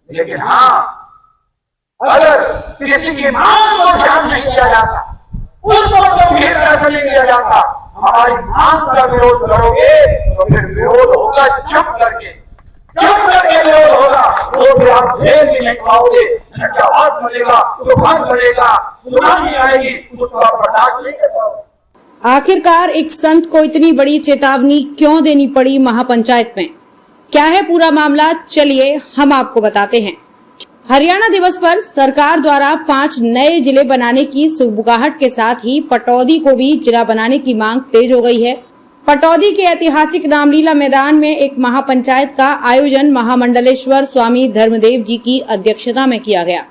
लेकिन हाँ, अगर किसी की मांग को ध्यान नहीं दिया जाता, उसको गंभीरता से नहीं लिया जाता, हमारी मांग का विरोध करोगे तो फिर विरोध होगा जम करके विरोध होगा, वो भी आप झेल भी नहीं पाओगे। चक्रवात मिलेगा, तूफान मिलेगा, सुनामी आएगी, उसका बर्दाश्त नहीं कर पाओगे। आखिरकार एक संत को इतनी बड़ी चेतावनी क्यों देनी पड़ी महापंचायत में? क्या है पूरा मामला, चलिए हम आपको बताते हैं। हरियाणा दिवस पर सरकार द्वारा 5 नए जिले बनाने की सुगबुगाहट के साथ ही पटौदी को भी जिला बनाने की मांग तेज हो गई है। पटौदी के ऐतिहासिक रामलीला मैदान में एक महापंचायत का आयोजन महामंडलेश्वर स्वामी धर्मदेव जी की अध्यक्षता में किया गया।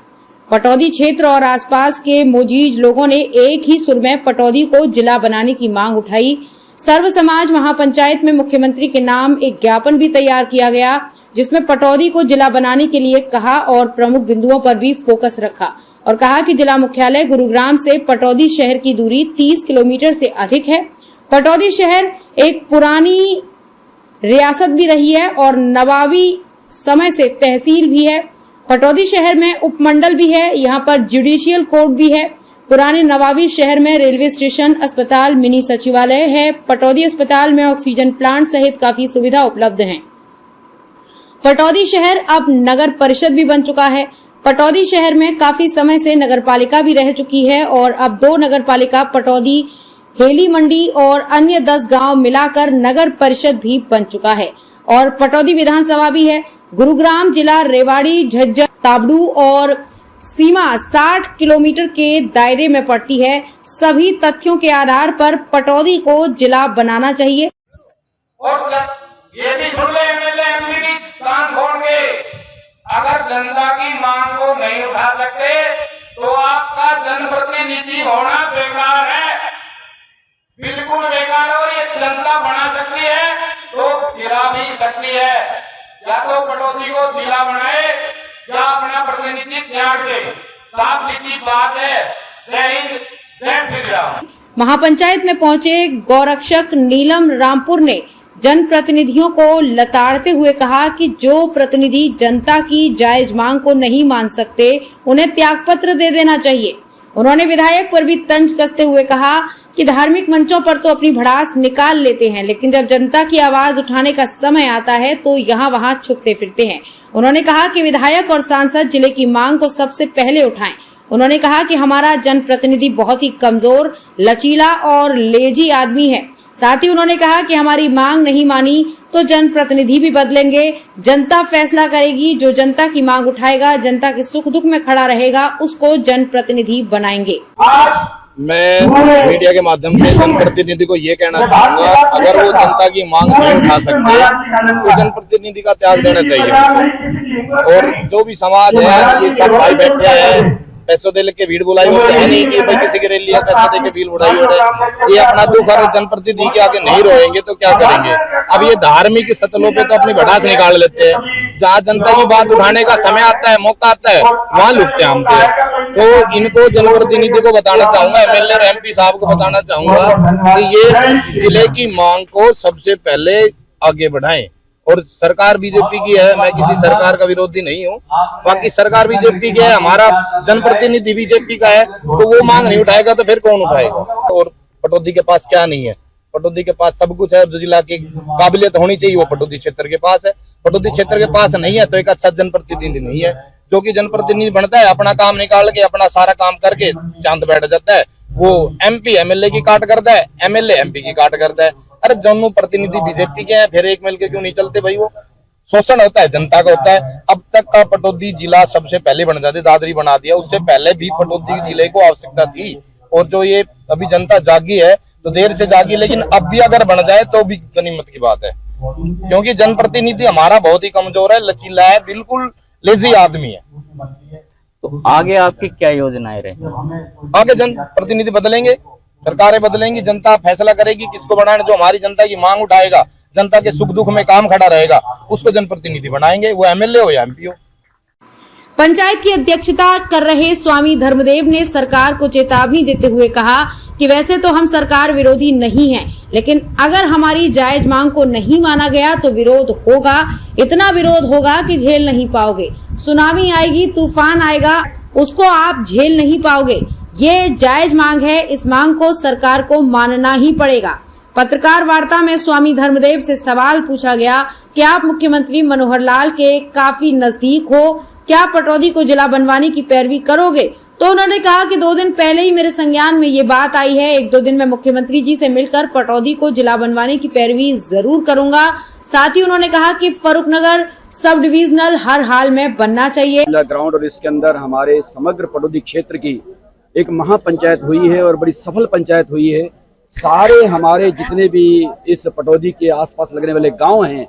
पटौदी क्षेत्र और आसपास के मोजीज लोगों ने एक ही सुर में पटौदी को जिला बनाने की मांग उठाई। सर्व समाज महापंचायत में मुख्यमंत्री के नाम एक ज्ञापन भी तैयार किया गया, जिसमें पटौदी को जिला बनाने के लिए कहा और प्रमुख बिंदुओं पर भी फोकस रखा और कहा कि जिला मुख्यालय गुरुग्राम से पटौदी शहर की दूरी 30 किलोमीटर से अधिक है। पटौदी शहर एक पुरानी रियासत भी रही है और नवाबी समय से तहसील भी है। पटौदी शहर में उपमंडल भी है, यहाँ पर जुडिशियल कोर्ट भी है। पुराने नवाबी शहर में रेलवे स्टेशन, अस्पताल, मिनी सचिवालय है। पटौदी अस्पताल में ऑक्सीजन प्लांट सहित काफी सुविधा उपलब्ध है। पटौदी शहर अब नगर परिषद भी बन चुका है। पटौदी शहर में काफी समय से नगरपालिका भी रह चुकी है और अब 2 नगरपालिका पटौदी, हेली मंडी और अन्य 10 गांव मिलाकर नगर परिषद भी बन चुका है और पटौदी विधानसभा भी है। गुरुग्राम जिला रेवाड़ी, झज्जर, ताबड़ू और सीमा 60 किलोमीटर के दायरे में पड़ती है। सभी तथ्यों के आधार पर पटौदी को जिला बनाना चाहिए। और ये भी सुन ले एमएलए एमपी की कान खोल के, अगर जनता की मांग को नहीं उठा सकते तो आपका जनप्रतिनिधि होना बेकार है, बिल्कुल बेकार है। और ये जनता बना सकती है तो गिरा भी सकती है। या तो पटौदी को जिला बनाए या अपना प्रतिनिधि त्याग दे, साफ सीधी बात है। जय हिंद, जय श्री राम। महापंचायत में पहुंचे गौरक्षक नीलम रामपुर ने जनप्रतिनिधियों को लताड़ते हुए कहा कि जो प्रतिनिधि जनता की जायज मांग को नहीं मान सकते, उन्हें त्यागपत्र दे देना चाहिए। उन्होंने विधायक पर भी तंज कसते हुए कहा कि धार्मिक मंचों पर तो अपनी भड़ास निकाल लेते हैं, लेकिन जब जनता की आवाज उठाने का समय आता है तो यहाँ वहाँ छुपते फिरते हैं। उन्होंने कहा कि विधायक और सांसद जिले की मांग को सबसे पहले उठाएं। उन्होंने कहा कि हमारा जनप्रतिनिधि बहुत ही कमजोर, लचीला और लेजी आदमी है। साथ ही उन्होंने कहा कि हमारी मांग नहीं मानी तो जनप्रतिनिधि भी बदलेंगे। जनता फैसला करेगी। जो जनता की मांग उठाएगा, जनता के सुख दुख में खड़ा रहेगा, उसको जनप्रतिनिधि बनाएंगे। मैं मीडिया के माध्यम से जनप्रतिनिधि को ये कहना चाहूंगा, अगर वो जनता की मांग नहीं उठा सकते तो जनप्रतिनिधि का त्याग देना चाहिए। और जो भी समाज है, ये सब भाई बैठे हैं, पैसों दे लेके भीड़ बुलाई होती है नहीं कि भाई किसी की रैली है पैसे दे के भीड़ उड़ाई हो रहे। ये अपना दुख और जनप्रतिनिधि के आगे नहीं रोएंगे तो क्या करेंगे। अब ये धार्मिक सतलों पे तो अपनी भड़ास निकाल लेते हैं। जहाँ जनता की बात उठाने का समय आता है, मौका आता है, वहाँ लुटते हैं हमसे। तो इनको जनप्रतिनिधि को बताना चाहूंगा, एमएलए और एमपी साहब को बताना चाहूंगा कि ये जिले की मांग को सबसे पहले आगे बढ़ाएं। और सरकार बीजेपी की है, मैं किसी सरकार का विरोधी नहीं हूँ, बाकी सरकार बीजेपी की है, हमारा जनप्रतिनिधि बीजेपी का है, तो वो मांग नहीं उठाएगा तो फिर कौन उठाएगा। और पटौदी के पास क्या नहीं है? पटौदी के पास सब कुछ है। जो जिला की काबिलियत होनी चाहिए वो पटौदी क्षेत्र के पास है। पटौदी क्षेत्र के पास नहीं है तो एक अच्छा जनप्रतिनिधि नहीं है। जो कि जनप्रतिनिधि बनता है, अपना काम निकाल के, अपना सारा काम करके शांत बैठ जाता है। वो एमपी एमएलए की काट करता है, एमएलए एमपी की काट करता है। अरे दोनों प्रतिनिधि बीजेपी के हैं, फिर एक मिलके क्यों नहीं चलते भाई? वो शोषण होता है, जनता का होता है। अब तक का पटौदी जिला सबसे पहले बन जाते, दादरी बना दिया, उससे पहले भी पटौदी जिले को आवश्यकता थी। और जो ये अभी जनता जागी है तो देर से जागी, लेकिन अब भी अगर बन जाए तो भी गनीमत की बात है, क्योंकि जनप्रतिनिधि हमारा बहुत ही कमजोर है, लचीला है, बिल्कुल लेजी आदमी है। तो आगे आपकी क्या योजनाएं रहे? आगे जनप्रतिनिधि बदलेंगे, सरकारें बदलेंगी, जनता फैसला करेगी किसको बनाना। जो हमारी जनता की मांग उठाएगा, जनता के सुख दुख में काम खड़ा रहेगा, उसको जनप्रतिनिधि बनाएंगे, वो एमएलए हो या एमपी हो। पंचायत की अध्यक्षता कर रहे स्वामी धर्मदेव ने सरकार को चेतावनी देते हुए कहा कि वैसे तो हम सरकार विरोधी नहीं हैं, लेकिन अगर हमारी जायज मांग को नहीं माना गया तो विरोध होगा, इतना विरोध होगा कि झेल नहीं पाओगे। सुनामी आएगी, तूफान आएगा, उसको आप झेल नहीं पाओगे। ये जायज मांग है, इस मांग को सरकार को मानना ही पड़ेगा। पत्रकार वार्ता में स्वामी धर्मदेव से सवाल पूछा गया कि आप मुख्यमंत्री मनोहर लाल के काफी नजदीक हो, क्या पटौदी को जिला बनवाने की पैरवी करोगे? तो उन्होंने कहा कि 2 दिन पहले ही मेरे संज्ञान में ये बात आई है, 1-2 दिन में मुख्यमंत्री जी से मिलकर पटौदी को जिला बनवाने की पैरवी जरूर करूंगा। साथ ही उन्होंने कहा कि फर्रुखनगर सब डिविजनल हर हाल में बनना चाहिए। ग्राउंड और इसके अंदर हमारे समग्र पटौदी क्षेत्र की एक महापंचायत हुई है और बड़ी सफल पंचायत हुई है। सारे हमारे जितने भी इस पटौदी के आसपास लगने वाले गांव हैं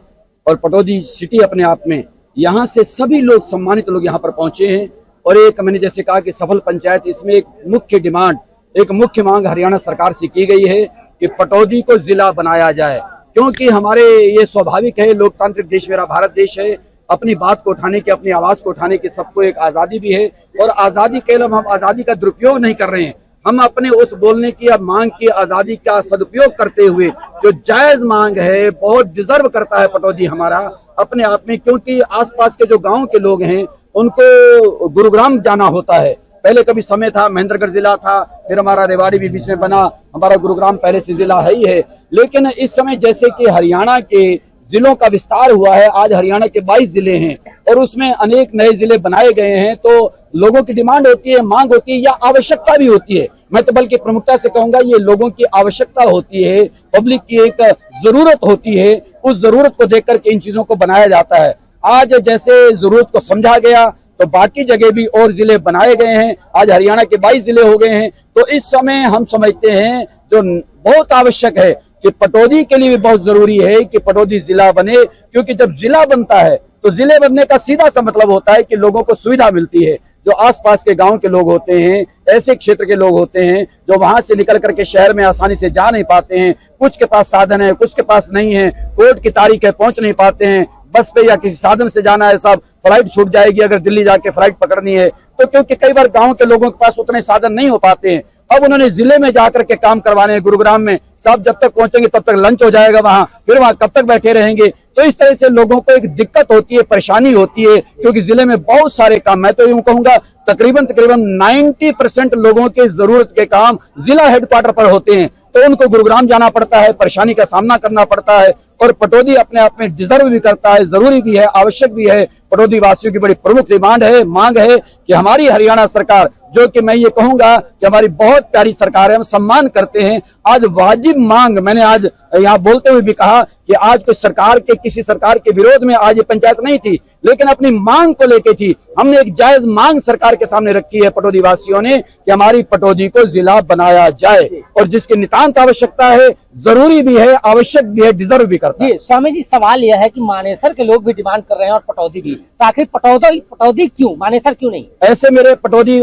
और पटौदी सिटी अपने आप में, यहाँ से सभी लोग सम्मानित लोग यहाँ पर पहुंचे हैं। और एक मैंने जैसे कहा कि सफल पंचायत, इसमें एक मुख्य डिमांड, एक मुख्य मांग हरियाणा सरकार से की गई है कि पटौदी को जिला बनाया जाए, क्योंकि हमारे ये स्वाभाविक है, लोकतांत्रिक देश मेरा भारत देश है, अपनी बात को उठाने की, अपनी आवाज को उठाने की सबको एक आजादी भी है। और आजादी केवल हम आजादी का दुरुपयोग नहीं कर रहे हैं, हम अपने उस बोलने की या मांग की आजादी का सदुपयोग करते हुए जो जायज मांग है, बहुत डिजर्व करता है पटौदी हमारा अपने आप में, क्योंकि आसपास के जो गांव के लोग हैं उनको गुरुग्राम जाना होता है। पहले कभी समय था महेंद्रगढ़ जिला था, फिर हमारा रेवाड़ी भी बीच में बना, हमारा गुरुग्राम पहले से जिला है ही है। लेकिन इस समय जैसे कि हरियाणा के जिलों का विस्तार हुआ है, आज हरियाणा के 22 जिले हैं और उसमें अनेक नए जिले बनाए गए हैं, तो लोगों की डिमांड होती है, मांग होती है या आवश्यकता भी होती है। मैं तो बल्कि प्रमुखता से कहूंगा ये लोगों की आवश्यकता होती है, पब्लिक की एक जरूरत होती है, उस जरूरत को देख करके इन चीजों को बनाया जाता है। आज जैसे जरूरत को समझा गया तो बाकी जगह भी और जिले बनाए गए हैं, आज हरियाणा के 22 जिले हो गए हैं। तो इस समय हम समझते हैं जो बहुत आवश्यक है कि पटौदी के लिए भी बहुत जरूरी है कि पटौदी जिला बने, क्योंकि जब जिला बनता है तो जिले बनने का सीधा सा मतलब होता है कि लोगों को सुविधा मिलती है। जो आसपास के गांव के लोग होते हैं, ऐसे क्षेत्र के लोग होते हैं जो वहां से निकल करके शहर में आसानी से जा नहीं पाते हैं, कुछ के पास साधन है, कुछ के पास नहीं है, कोर्ट की तारीख है, पहुंच नहीं पाते हैं, बस पे या किसी साधन से जाना है, साहब फ्लाइट छूट जाएगी अगर दिल्ली जाके फ्लाइट पकड़नी है, तो क्योंकि कई बार गांव के लोगों के पास उतने साधन नहीं हो पाते हैं। अब उन्होंने जिले में जाकर के काम करवाने हैं, गुरुग्राम में, साहब जब तक पहुंचेंगे तब तक लंच हो जाएगा वहां, फिर वहां कब तक बैठे रहेंगे। तो इस तरह से लोगों को एक दिक्कत होती है, परेशानी होती है, क्योंकि जिले में बहुत सारे काम, मैं तो यूं कहूंगा तकरीबन 90% लोगों के जरूरत के काम जिला हेडक्वार्टर पर होते हैं, तो उनको गुरुग्राम जाना पड़ता है, परेशानी का सामना करना पड़ता है। और पटौदी अपने आप में डिजर्व भी करता है, जरूरी भी है, आवश्यक भी है। पटौदी वासियों की बड़ी प्रमुख डिमांड है, मांग है कि हमारी हरियाणा सरकार, जो कि मैं ये कहूंगा कि हमारी बहुत प्यारी सरकार है, हम सम्मान करते हैं, आज वाजिब मांग, मैंने आज यहाँ बोलते हुए भी कहा कि आज कोई सरकार के, किसी सरकार के विरोध में आज ये पंचायत नहीं थी, लेकिन अपनी मांग को लेके थी। हमने एक जायज मांग सरकार के सामने रखी है पटौदी वासियों ने कि हमारी पटौदी को जिला बनाया जाए, और जिसकी नितांत आवश्यकता है, जरूरी भी है, आवश्यक भी है, डिजर्व भी करता है। स्वामी जी, सवाल यह है कि मानेसर के लोग भी डिमांड कर रहे हैं और पटौदी भी, तो आखिर पटौदी क्यों, मानेसर क्यों नहीं? ऐसे मेरे पटौदी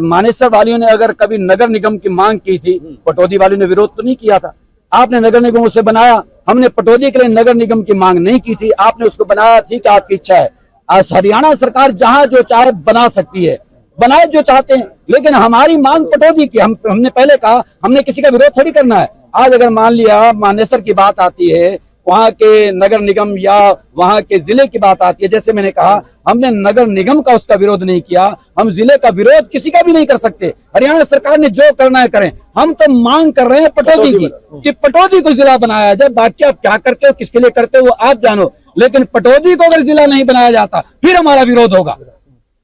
मानेसर वालियों ने अगर कभी नगर निगम की मांग की थी, पटौदी वालों ने विरोध तो नहीं किया था। आपने नगर निगम उसे बनाया, हमने पटौदी के लिए नगर निगम की मांग नहीं की थी, आपने उसको बनाया, ठीक है, आपकी इच्छा है। आज हरियाणा सरकार जहां जो चाहे बना सकती है, बनाए जो चाहते हैं, लेकिन हमारी मांग पटौदी की, हमने पहले कहा हमने किसी का विरोध थोड़ी करना है। आज अगर मान लिया मानेसर की बात आती है, वहां के नगर निगम या वहां के जिले की बात आती है, जैसे मैंने कहा हमने नगर निगम का उसका विरोध नहीं किया, हम जिले का विरोध किसी का भी नहीं कर सकते। हरियाणा सरकार ने जो करना है करें, हम तो मांग कर रहे हैं पटौदी की कि पटौदी को जिला बनाया जाए। बाकी आप क्या करते हो, किसके लिए करते हो, वो आप जानो, लेकिन पटौदी को अगर जिला नहीं बनाया जाता फिर हमारा विरोध होगा।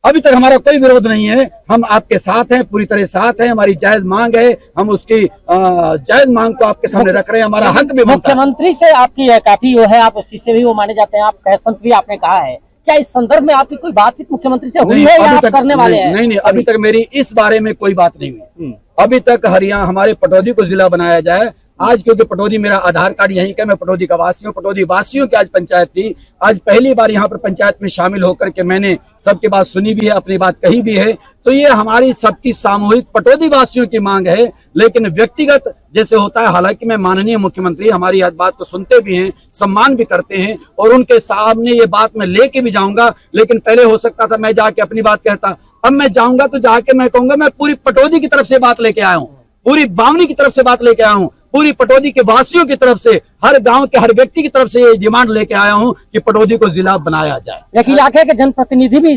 अभी तक हमारा कोई विरोध नहीं है, हम आपके साथ हैं, पूरी तरह साथ हैं, हमारी जायज मांग है, हम उसकी जायज मांग को आपके सामने रख रहे हैं, हमारा हक भी बनता है। मुख्यमंत्री से आपकी काफी वो है, आप उसी से भी वो माने जाते हैं, आप संत भी आपने कहा है, क्या इस संदर्भ में आपकी कोई बातचीत मुख्यमंत्री से हुई है या आप करने वाले हैं? नहीं, अभी तक मेरी इस बारे में कोई बात नहीं हुई। अभी तक हरियाणा हमारे पटौदी को जिला बनाया जाए। आज क्योंकि पटौदी मेरा आधार कार्ड यहीं का, मैं पटौदी का वासी हूँ, पटौदी वासियों की आज पंचायत थी, आज पहली बार यहाँ पर पंचायत में शामिल होकर के मैंने सबकी बात सुनी भी है, अपनी बात कही भी है। तो ये हमारी सबकी सामूहिक पटौदी वासियों की मांग है, लेकिन व्यक्तिगत जैसे होता है, हालांकि मैं माननीय मुख्यमंत्री हमारी हर बात को सुनते भी हैं, सम्मान भी करते हैं और उनके सामने ये बात मैं लेके भी जाऊंगा। लेकिन पहले हो सकता था मैं जाके अपनी बात कहता, अब मैं जाऊंगा तो जाके मैं कहूंगा मैं पूरी पटौदी की तरफ से बात लेके आया हूँ, पूरी बावनी की तरफ से बात लेके आया हूँ, पूरी पटौदी के वासियों की तरफ से, हर गांव के हर व्यक्ति की तरफ से ये डिमांड लेके आया हूँ कि पटौदी को जिला बनाया जाए। लेकिन इलाके के जनप्रतिनिधि भी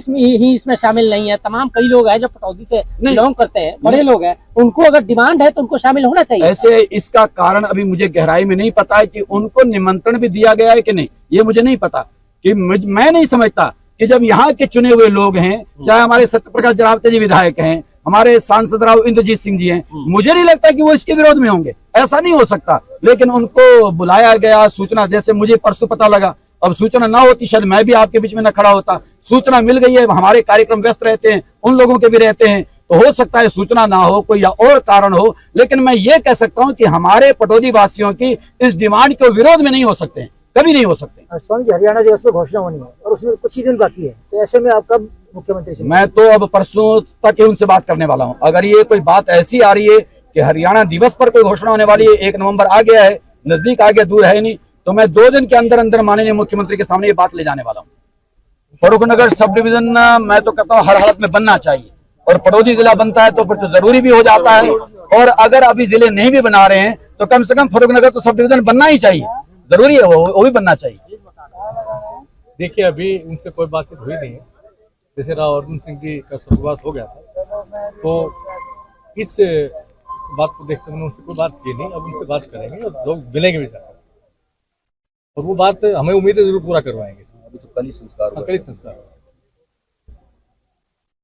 इसमें शामिल नहीं है। तमाम कई लोग हैं जो पटौदी से बिलोंग करते हैं, बड़े लोग हैं, उनको अगर डिमांड है तो उनको शामिल होना चाहिए। ऐसे इसका कारण अभी मुझे गहराई में नहीं पता है कि उनको निमंत्रण भी दिया गया है कि नहीं, ये मुझे नहीं पता। कि मैं नहीं समझता कि जब यहाँ के चुने हुए लोग हैं, चाहे हमारे सत्यप्रकाश जरावते जी विधायक हैं, हमारे सांसद राव इंद्रजीत सिंह जी हैं, मुझे नहीं लगता कि वो इसके विरोध में होंगे, ऐसा नहीं हो सकता। लेकिन उनको बुलाया गया, सूचना जैसे मुझे परसों पता लगा, अब सूचना ना होती शायद मैं भी आपके बीच में न खड़ा होता। सूचना मिल गई है, हमारे कार्यक्रम व्यस्त रहते हैं, उन लोगों के भी रहते हैं, तो हो सकता है सूचना ना हो, कोई या और कारण हो। लेकिन मैं ये कह सकता हूँ कि हमारे पटौदी वासियों की इस डिमांड के विरोध में नहीं हो सकते हैं, कभी नहीं हो सकते। स्वामी जी, हरियाणा दिवस पर घोषणा होनी है और उसमें कुछ ही दिन बाकी है, तो ऐसे में आप कब मुख्यमंत्री से? मैं तो अब परसों तक ही उनसे बात करने वाला हूं। अगर ये कोई बात ऐसी आ रही है कि हरियाणा दिवस पर कोई घोषणा होने वाली है, 1 नवंबर आ गया है, नजदीक आ गया, दूर है नहीं, तो मैं 2 दिन के अंदर अंदर माननीय मुख्यमंत्री के सामने ये बात ले जाने वाला हूँ। फर्रुखनगर सब डिवीजन मैं तो कहता हूँ हर हालत में बनना चाहिए, और पटौदी जिला बनता है तो फिर तो जरूरी भी हो जाता है। और अगर अभी जिले नहीं भी बना रहे हैं तो कम से कम फर्रुखनगर तो सब डिवीजन बनना ही चाहिए, जरूरी है, वो भी बनना चाहिए। देखिए, अभी उनसे कोई बातचीत हुई नहीं है। जैसे राव अर्जुन सिंह जी का स्वर्गवास हो गया था, तो इस बात को देखते हुए उनसे कोई बात की नहीं। अब उनसे बात करेंगे और लोग मिलेंगे भी साथ, और वो बात हमें उम्मीद है जरूर पूरा करवाएंगे। अभी तो कल ही संस्कार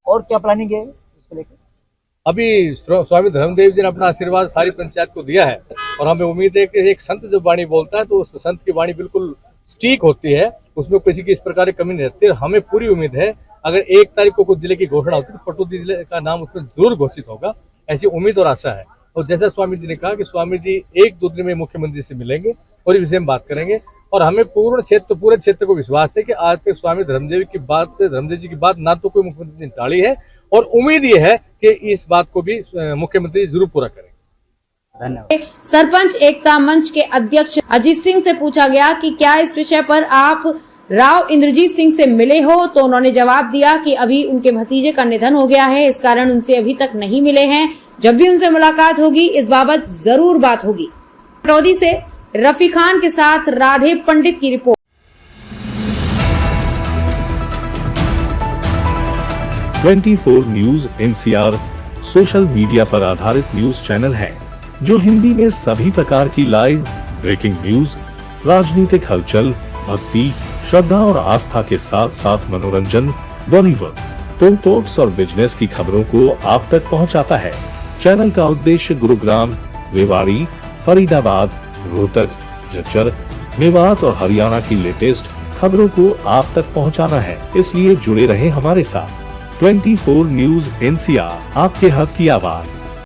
और क्या प्लानिंग है इसको लेकर? अभी स्वामी धर्मदेव जी ने अपना आशीर्वाद सारी पंचायत को दिया है, और हमें उम्मीद है कि एक संत जब वाणी बोलता है तो उस संत की वाणी बिल्कुल स्टीक होती है, उसमें किसी की इस प्रकार की कमी नहीं रहती। हमें पूरी उम्मीद है अगर 1 तारीख को कुछ जिले की घोषणा होती है तो पटौदी जिले का नाम उसमें जरूर घोषित होगा, ऐसी उम्मीद और आशा है। और जैसा स्वामी जी ने कहा कि स्वामी जी 1-2 दिन में मुख्यमंत्री से मिलेंगे और इस विषय में बात करेंगे, और हमें पूरे क्षेत्र को विश्वास है कि आज तक स्वामी धर्मदेव जी की बात ना तो कोई मुख्यमंत्री ने टाली है, और उम्मीद ये है कि इस बात को भी मुख्यमंत्री जरूर पूरा करेंगे। धन्यवाद। सरपंच एकता मंच के अध्यक्ष अजीत सिंह से पूछा गया कि क्या इस विषय पर आप राव इंद्रजीत सिंह से मिले हो, तो उन्होंने जवाब दिया कि अभी उनके भतीजे का निधन हो गया है, इस कारण उनसे अभी तक नहीं मिले हैं। जब भी उनसे मुलाकात होगी इस बाबत जरूर बात होगी। पटौदी से रफी खान के साथ राधे पंडित की report. 24 news NCR social media पर आधारित न्यूज चैनल है जो हिंदी में सभी प्रकार की लाइव ब्रेकिंग न्यूज, राजनीतिक हलचल, भक्ति, श्रद्धा और आस्था के साथ साथ मनोरंजन, बॉलीवुड, टॉक्स और बिजनेस की खबरों को आप तक पहुंचाता है। चैनल का उद्देश्य गुरुग्राम, रेवाड़ी, फरीदाबाद, रोहतक, झज्जर, मेवात और हरियाणा की लेटेस्ट खबरों को आप तक पहुंचाना है। इसलिए जुड़े रहे हमारे साथ। 24 न्यूज NCR, आपके हक की आवाज।